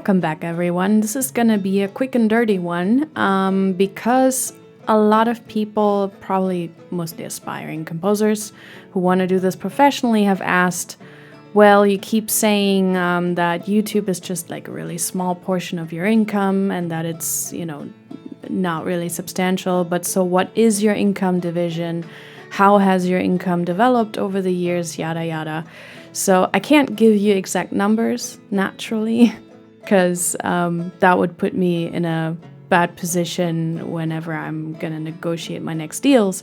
Welcome back, everyone. This is gonna be a quick and dirty one because a lot of people, probably mostly aspiring composers who want to do this professionally, have asked, well, you keep saying that YouTube is just like a really small portion of your income and that it's, not really substantial. But so what is your income division? How has your income developed over the years? Yada, yada. So I can't give you exact numbers, naturally, because that would put me in a bad position whenever I'm going to negotiate my next deals.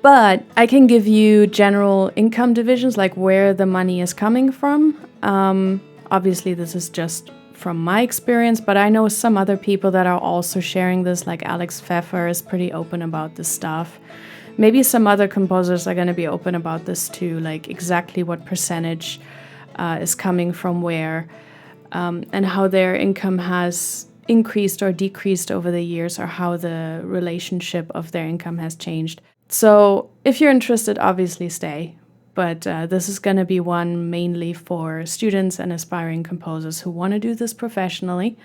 But I can give you general income divisions, like where the money is coming from. Obviously, this is just from my experience, but I know some other people that are also sharing this, like Alex Pfeffer is pretty open about this stuff. Maybe some other composers are going to be open about this too, like exactly what percentage is coming from where, and how their income has increased or decreased over the years, or how the relationship of their income has changed. So if you're interested, obviously stay. But this is going to be one mainly for students and aspiring composers who want to do this professionally.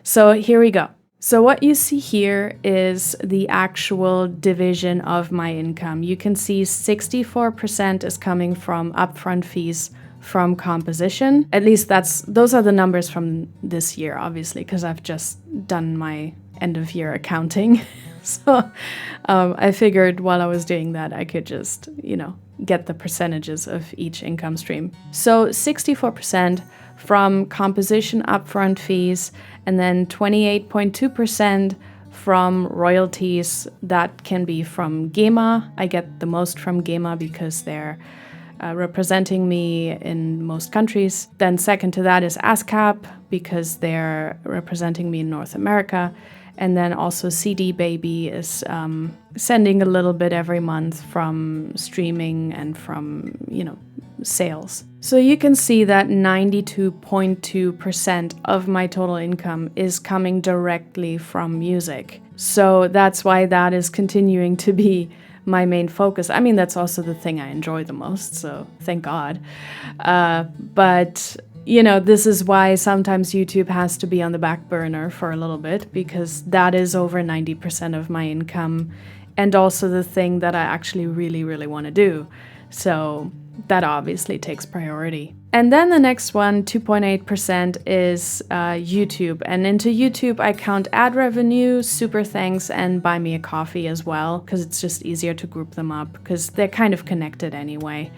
So here we go. So what you see here is the actual division of my income. You can see 64% is coming from upfront fees from composition. At least those are the numbers from this year, obviously, because I've just done my end of year accounting. So I figured while I was doing that, I could just, get the percentages of each income stream. So 64% from composition upfront fees, and then 28.2% from royalties. That can be from GEMA. I get the most from GEMA because they're representing me in most countries. Then second to that is ASCAP because they're representing me in North America. And then also CD Baby is sending a little bit every month from streaming and from, sales. So you can see that 92.2% of my total income is coming directly from music. So that's why that is continuing to be my main focus. I mean, that's also the thing I enjoy the most, so thank God. But this is why sometimes YouTube has to be on the back burner for a little bit, because that is over 90% of my income and also the thing that I actually really, really want to do. So that obviously takes priority. And then the next one, 2.8%, is YouTube. And into YouTube, I count ad revenue, super thanks, and buy me a coffee as well, because it's just easier to group them up because they're kind of connected anyway.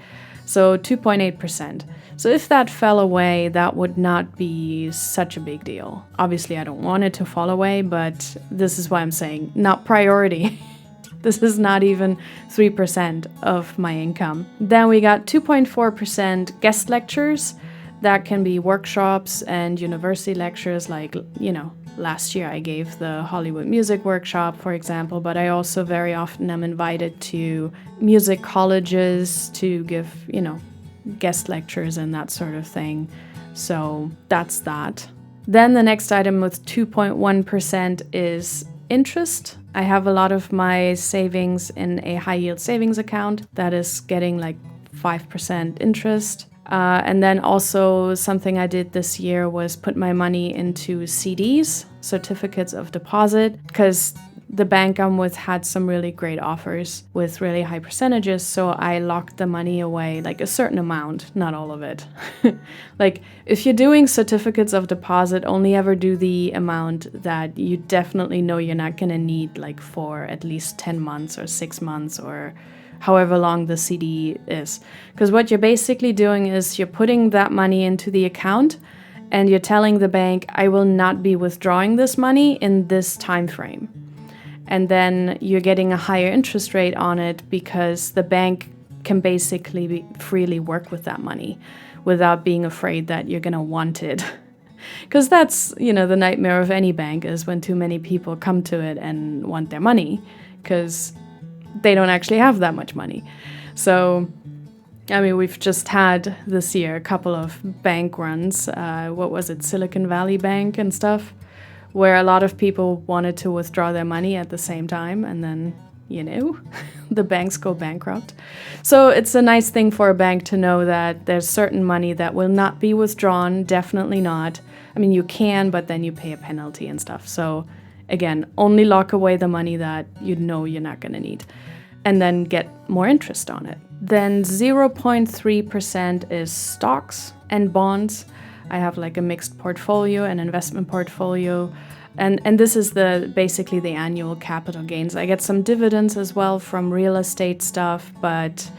So 2.8%. So if that fell away, that would not be such a big deal. Obviously, I don't want it to fall away, but this is why I'm saying not priority. This is not even 3% of my income. Then we got 2.4% guest lectures. That can be workshops and university lectures, like, last year I gave the Hollywood music workshop, for example, but I also very often am invited to music colleges to give, guest lectures and that sort of thing. So that's that. Then the next item with 2.1% is interest. I have a lot of my savings in a high yield savings account that is getting like 5% interest. And then also something I did this year was put my money into CDs, certificates of deposit, because the bank I'm with had some really great offers with really high percentages. So I locked the money away, like a certain amount, not all of it. Like if you're doing certificates of deposit, only ever do the amount that you definitely know you're not going to need, like for at least 10 months or 6 months or however long the CD is. Because what you're basically doing is you're putting that money into the account and you're telling the bank, I will not be withdrawing this money in this time frame. And then you're getting a higher interest rate on it because the bank can basically freely work with that money without being afraid that you're going to want it. Because that's, the nightmare of any bank is when too many people come to it and want their money because they don't actually have that much money. So, we've just had this year a couple of bank runs. What was it? Silicon Valley Bank and stuff, where a lot of people wanted to withdraw their money at the same time, and then, the banks go bankrupt. So it's a nice thing for a bank to know that there's certain money that will not be withdrawn, definitely not, I mean, you can, but then you pay a penalty and stuff. So again, only lock away the money that you know you're not going to need and then get more interest on it. Then 0.3% is stocks and bonds. I have like a mixed portfolio, an investment portfolio. And this is basically the annual capital gains. I get some dividends as well from real estate stuff, but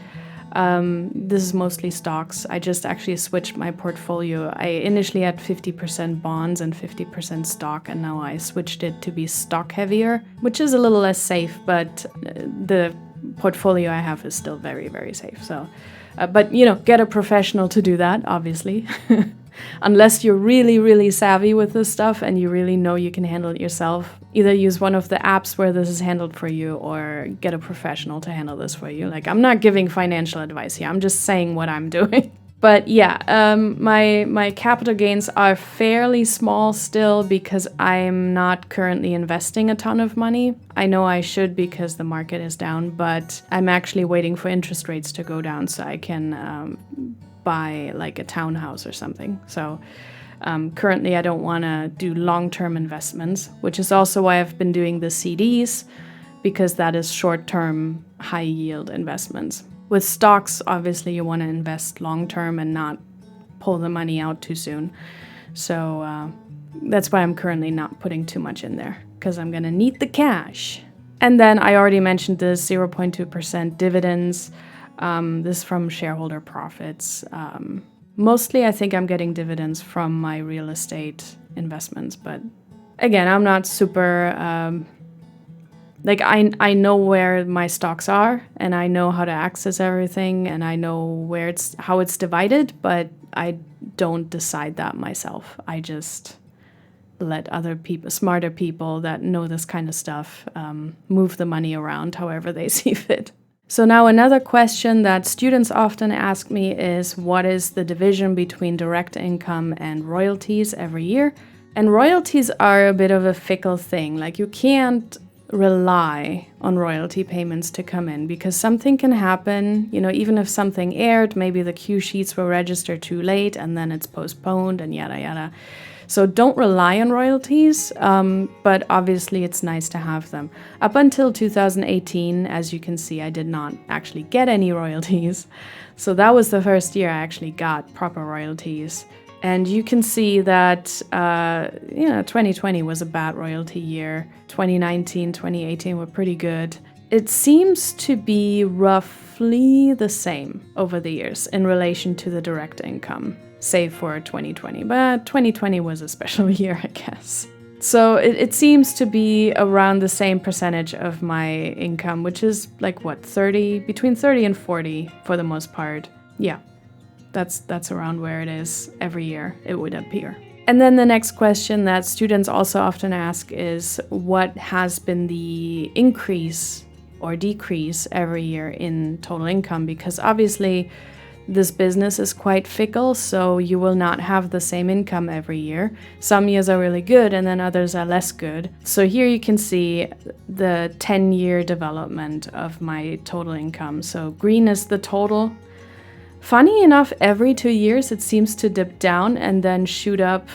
this is mostly stocks. I just actually switched my portfolio. I initially had 50% bonds and 50% stock, and now I switched it to be stock heavier, which is a little less safe, but the portfolio I have is still very, very safe. So, but get a professional to do that, obviously. Unless you're really, really savvy with this stuff and you really know you can handle it yourself, either use one of the apps where this is handled for you or get a professional to handle this for you. Like, I'm not giving financial advice here. I'm just saying what I'm doing. But yeah, my capital gains are fairly small still because I'm not currently investing a ton of money. I know I should because the market is down, but I'm actually waiting for interest rates to go down so I can buy like a townhouse or something. So currently I don't want to do long-term investments, which is also why I've been doing the CDs, because that is short-term high-yield investments. With stocks, obviously you want to invest long-term and not pull the money out too soon. So that's why I'm currently not putting too much in there, because I'm going to need the cash. And then I already mentioned the 0.2% dividends. This is from shareholder profits. Mostly I think I'm getting dividends from my real estate investments, but again, I'm not super, I know where my stocks are and I know how to access everything and I know how it's divided, but I don't decide that myself. I just let other people, smarter people that know this kind of stuff, move the money around however they see fit. So now another question that students often ask me is, what is the division between direct income and royalties every year? And royalties are a bit of a fickle thing. Like, you can't rely on royalty payments to come in because something can happen. Even if something aired, maybe the cue sheets were registered too late and then it's postponed and yada yada. So don't rely on royalties, but obviously it's nice to have them. Up until 2018, as you can see, I did not actually get any royalties. So that was the first year I actually got proper royalties. And you can see that 2020 was a bad royalty year. 2019, 2018 were pretty good. It seems to be roughly the same over the years in relation to the direct income, save for 2020. But 2020 was a special year, I guess. So it seems to be around the same percentage of my income, which is like what, between 30 and 40 for the most part. Yeah, that's around where it is every year, it would appear. And then the next question that students also often ask is, what has been the increase or decrease every year in total income? Because obviously this business is quite fickle, so you will not have the same income every year. Some years are really good and then others are less good. So here you can see the 10-year development of my total income. So green is the total. Funny enough, every 2 years it seems to dip down and then shoot up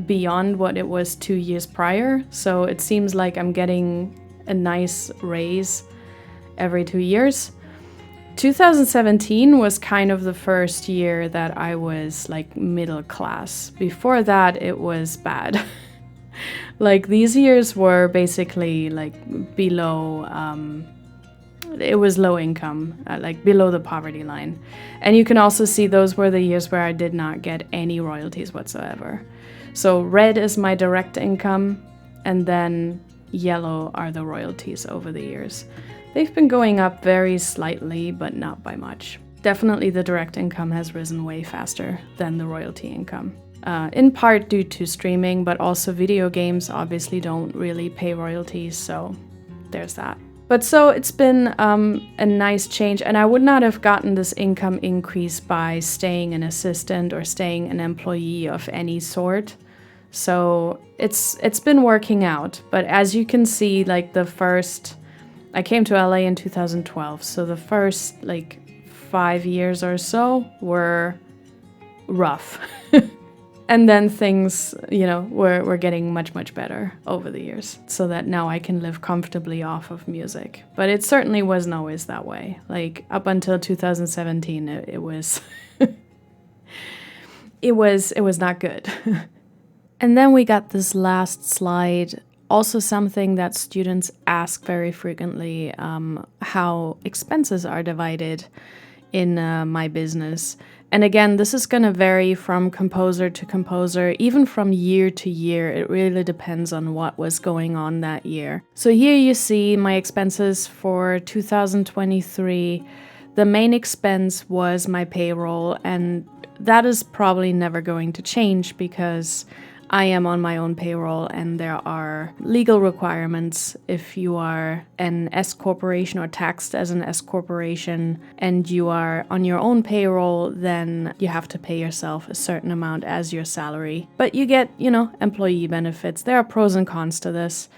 beyond what it was 2 years prior. So it seems like I'm getting a nice raise every 2 years. 2017 was kind of the first year that I was like middle class. Before that, it was bad. Like, these years were basically like below, it was low income, like below the poverty line. And you can also see those were the years where I did not get any royalties whatsoever. So red is my direct income, and then yellow are the royalties over the years. They've been going up very slightly, but not by much. Definitely the direct income has risen way faster than the royalty income. In part due to streaming, but also video games obviously don't really pay royalties, so there's that. But so it's been a nice change, and I would not have gotten this income increase by staying an assistant or staying an employee of any sort. So it's been working out. But as you can see, like I came to LA in 2012, so the first like 5 years or so were rough. And then things, were getting much, much better over the years so that now I can live comfortably off of music. But it certainly wasn't always that way. Like up until 2017, it was, it was not good. And then we got this last slide, also something that students ask very frequently, how expenses are divided in my business. And again, this is going to vary from composer to composer, even from year to year. It really depends on what was going on that year. So here you see my expenses for 2023. The main expense was my payroll, and that is probably never going to change because I am on my own payroll and there are legal requirements. If you are an S corporation or taxed as an S corporation and you are on your own payroll, then you have to pay yourself a certain amount as your salary. But you get, employee benefits. There are pros and cons to this.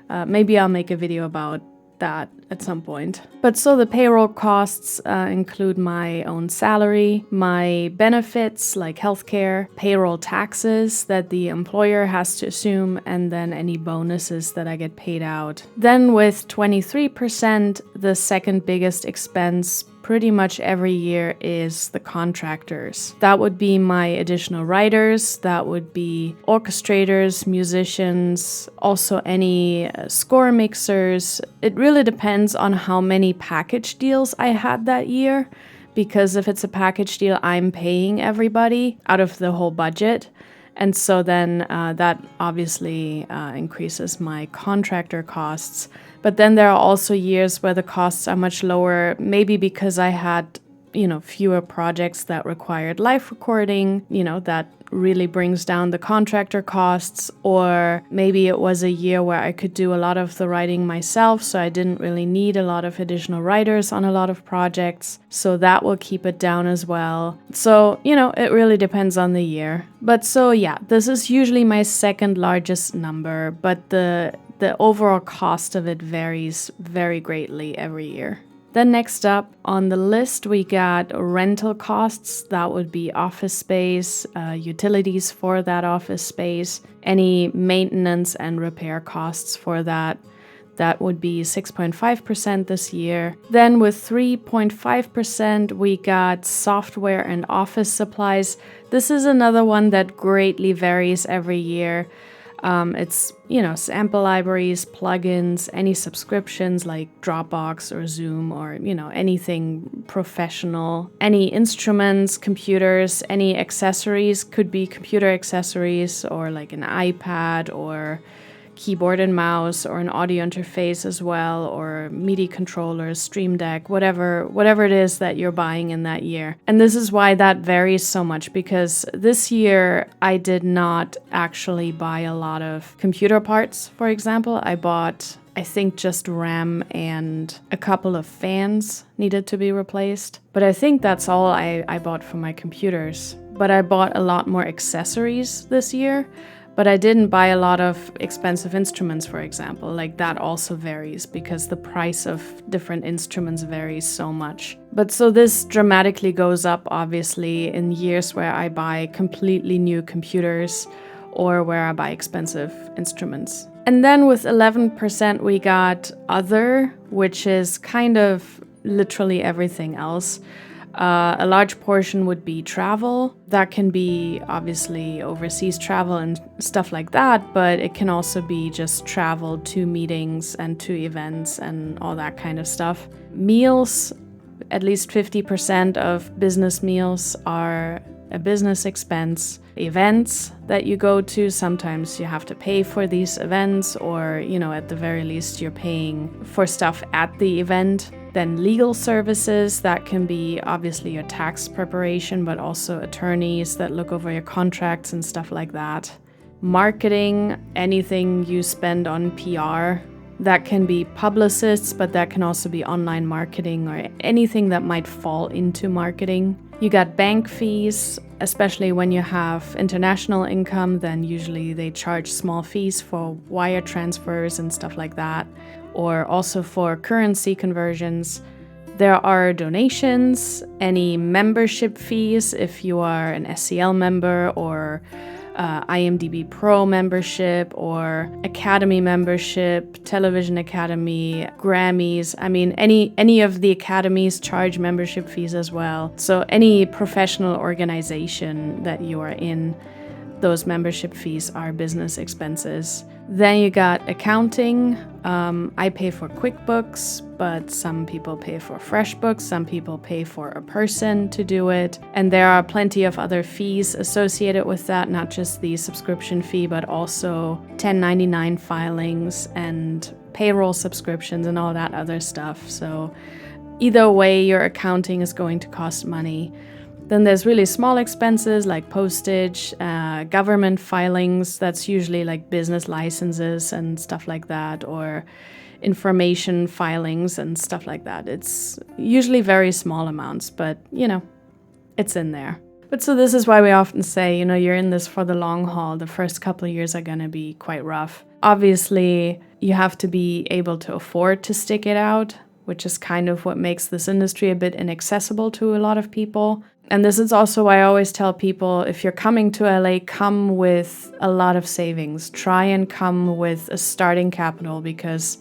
Maybe I'll make a video about that at some point. But so the payroll costs include my own salary, my benefits like healthcare, payroll taxes that the employer has to assume, and then any bonuses that I get paid out. Then with 23%, the second biggest expense pretty much every year is the contractors. That would be my additional writers, that would be orchestrators, musicians, also any score mixers. It really depends on how many package deals I had that year, because if it's a package deal, I'm paying everybody out of the whole budget. And so then that obviously increases my contractor costs. But then there are also years where the costs are much lower, maybe because I had, fewer projects that required live recording, that really brings down the contractor costs. Or maybe it was a year where I could do a lot of the writing myself, so I didn't really need a lot of additional writers on a lot of projects. So that will keep it down as well. So, it really depends on the year. But so yeah, this is usually my second largest number, but the overall cost of it varies very greatly every year. Then next up on the list, we got rental costs. That would be office space, utilities for that office space, any maintenance and repair costs for that. That would be 6.5% this year. Then with 3.5%, we got software and office supplies. This is another one that greatly varies every year. It's, sample libraries, plugins, any subscriptions like Dropbox or Zoom or, anything professional, any instruments, computers, any accessories, could be computer accessories or like an iPad or keyboard and mouse or an audio interface as well, or MIDI controllers, Stream Deck, whatever it is that you're buying in that year. And this is why that varies so much, because this year I did not actually buy a lot of computer parts, for example. I bought, I think, just RAM and a couple of fans needed to be replaced. But I think that's all I bought for my computers. But I bought a lot more accessories this year. But I didn't buy a lot of expensive instruments, for example. Like that also varies because the price of different instruments varies so much. But so this dramatically goes up, obviously, in years where I buy completely new computers or where I buy expensive instruments. And then with 11%, we got other, which is kind of literally everything else. A large portion would be travel. That can be obviously overseas travel and stuff like that, but it can also be just travel to meetings and to events and all that kind of stuff. Meals, at least 50% of business meals are a business expense. Events that you go to, sometimes you have to pay for these events, or, at the very least, you're paying for stuff at the event. Then legal services, that can be obviously your tax preparation, but also attorneys that look over your contracts and stuff like that. Marketing, anything you spend on PR. That can be publicists, but that can also be online marketing or anything that might fall into marketing. You got bank fees, especially when you have international income, then usually they charge small fees for wire transfers and stuff like that, or also for currency conversions. There are donations, any membership fees if you are an SCL member or IMDb Pro membership or Academy membership, Television Academy, Grammys. I mean, any of the academies charge membership fees as well. So any professional organization that you are in, those membership fees are business expenses. Then you got accounting. I pay for QuickBooks, but some people pay for FreshBooks, some people pay for a person to do it. And there are plenty of other fees associated with that, not just the subscription fee, but also 1099 filings and payroll subscriptions and all that other stuff. So either way, your accounting is going to cost money. Then there's really small expenses like postage, government filings. That's usually like business licenses and stuff like that, or information filings and stuff like that. It's usually very small amounts, but it's in there. But so this is why we often say, you're in this for the long haul. The first couple of years are going to be quite rough. Obviously, you have to be able to afford to stick it out, which is kind of what makes this industry a bit inaccessible to a lot of people. And this is also why I always tell people, if you're coming to LA, come with a lot of savings. Try and come with a starting capital, because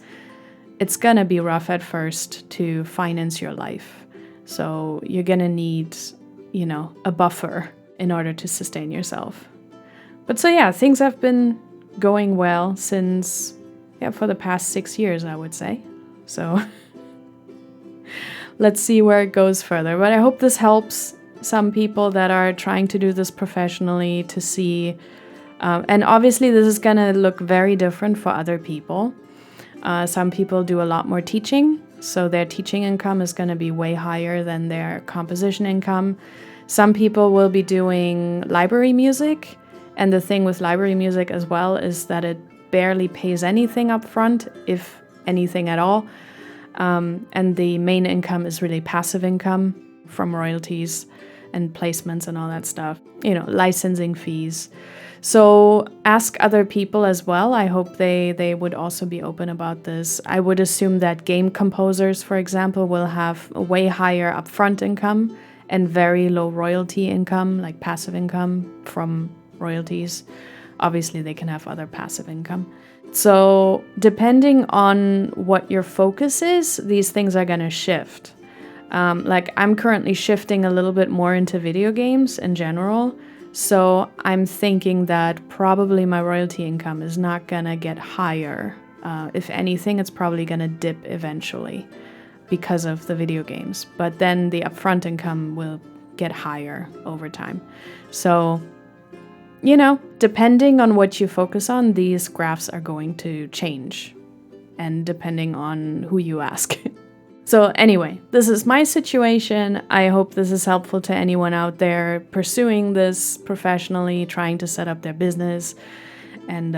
it's gonna be rough at first to finance your life. So you're gonna need, a buffer in order to sustain yourself. But so yeah, things have been going well since, for the past 6 years, I would say. So let's see where it goes further. But I hope this helps some people that are trying to do this professionally to see. And obviously this is going to look very different for other people. Some people do a lot more teaching, so their teaching income is going to be way higher than their composition income. Some people will be doing library music. And the thing with library music as well is that it barely pays anything up front, if anything at all. And the main income is really passive income from royalties and placements and all that stuff, licensing fees. So ask other people as well. I hope they would also be open about this. I would assume that game composers, for example, will have a way higher upfront income and very low royalty income, like passive income from royalties. Obviously, they can have other passive income. So depending on what your focus is, these things are going to shift. Like I'm currently shifting a little bit more into video games in general. So I'm thinking that probably my royalty income is not going to get higher. If anything, it's probably going to dip eventually because of the video games. But then the upfront income will get higher over time. So depending on what you focus on, these graphs are going to change, and depending on who you ask. So anyway, this is my situation. I hope this is helpful to anyone out there pursuing this professionally, trying to set up their business, and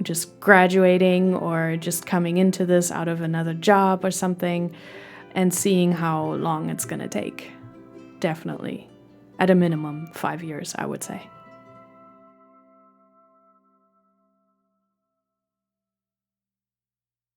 just graduating or just coming into this out of another job or something, and seeing how long it's going to take. Definitely, at a minimum, 5 years, I would say.